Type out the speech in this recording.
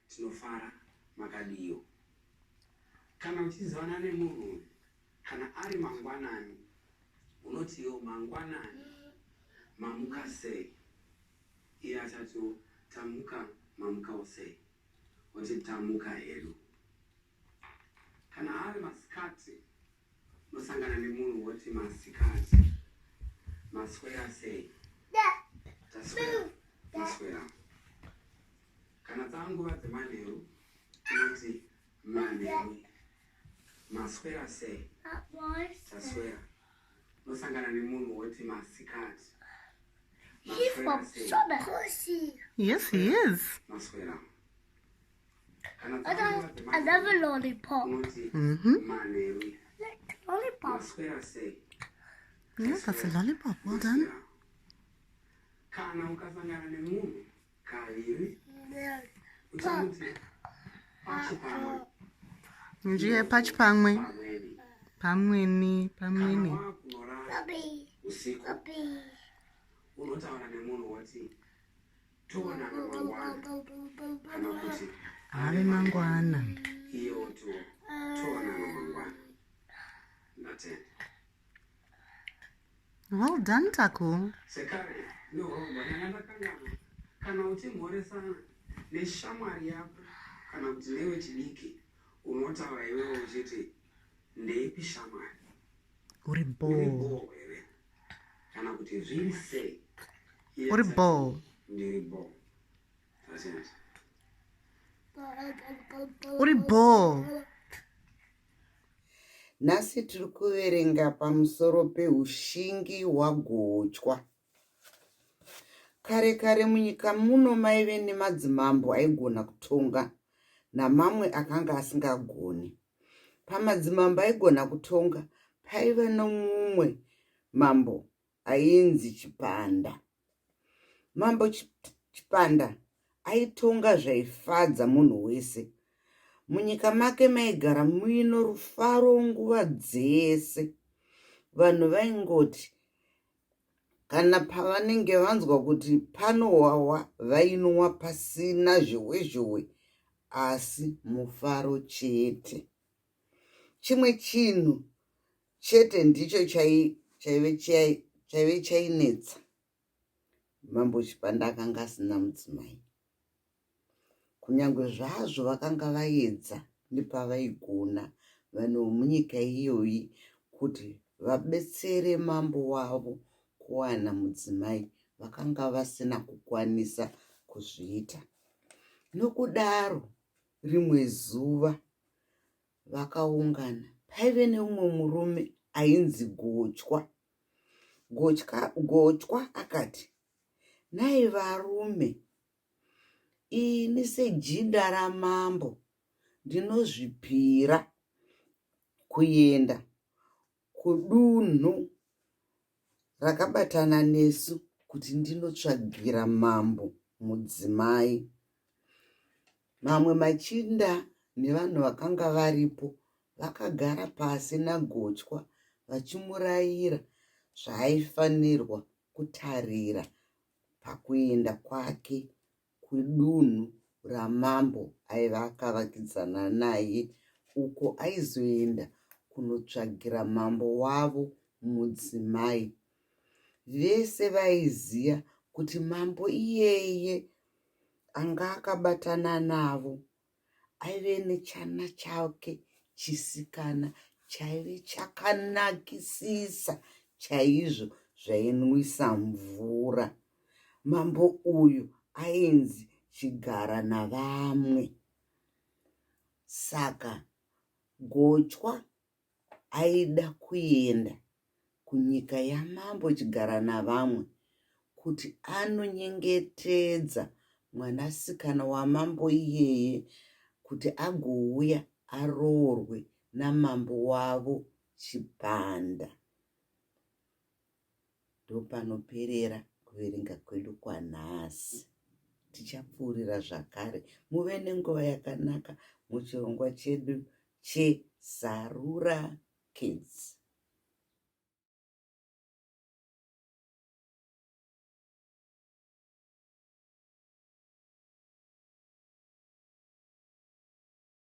tinofara makadiyo. Kana uchizwana nemunhu kana ari mangwanani unotiwo mangwanani mamuka sei, iye achati tamuka mamuka sei, oti tamuka hedu. Kana ari masikati unosangana nemunhu woti masikati maswera sei, taswera maswera. Kana dzanguva dzemanheru unoti manheru maswera sei, taswera. Unosangana nemunhu woti masikati He's from Shona. Yes, he is. maswera. Another lollipop. Manheru Lollipop. maswera sei. Yeah, that's a lollipop. Well done. Kana ukasangana nemunhu kaviri uchamuti pachipamwe. Njiye pachipamwe. Pamweni. Kana wakunorara usiku unotaura nemunhu woti toona mangwana, kana kuti ave mangwana. iye wotiwo toona mangwana. Ndatenda. Well done, Taku. Sekare ndohogwana ndakangana kana uchimhoresana neshamwari yako kana kuti newe chidiki unotaura iwewe uchiti ndeipi shamwari, Uri uri bo. bo here kana kuti zviri sei, iye Uri achati, bo. ndiri bo. Ndatenda. Uri bo. Nhasi tiri kuverenga pamusoro peushingi hwagochwa. Kare kare munyika muno maive nemadzimambo aigona kutonga namamwe akanga asingagoni. Pamadzimambo aigona kutonga paiva nomumwe mambo ainzi Chipanda. Mambo Chipanda aitonga zvaifadza munhu wese. Munyika make maigara muino rufaro nguva dzese. Vanhu vaingoti kana pavanenge vanzwa kuti panowawa vainwa pasina zhowezhowe, asi mufaro chete. Chimwe chinhu chete ndicho chaive chainetsa. Mambo Chipanda akanga asina mudzimai. Kunyange zvazvo vakanga vaedza nepavaigona vanhu vomunyika iyoyi kuti vabetsere mambo wavo kuwana mudzimai, vakanga vasina kukwanisa kuzviita. Nokudaro rimwe zuva vakaungana. Paive neumwe murume ainzi Gochwa. Gochwa akati, nhai varume, ini sejinda ramambo ndinozvipira kuenda kudunhu rakabatana nesu kuti ndinotsvagira mambo mudzimai. Mamwe machinda nevanhu vakanga varipo vakagara pasi naGochwa vachimurayira zvaaifanirwa kutarira pakuenda kwake kudunhu ramambo aiva akavakidzana naye, uko aizoenda kunotsvagira mambo wavo mudzimai. Vese vaiziva kuti mambo iyeye anga akabatana navo aive nechana chake chisikana chaive chakanakisisa chaizvo zvainwisa mvura. Mambo uyu ainzi Chigara navamwe. Saka Gochwa aida kuenda kunyika yamambo Chigara navamwe kuti anonyengetedza mwanasikana wamambo iyeye kuti agouya aroorwe namambo wavo Chipanda. Ndopanoperera kuverenga kwedu kwanhasi. Tichapfuurira zvakare. Muve nenguva yakanaka muchirongwa chedu cheSarura Kids.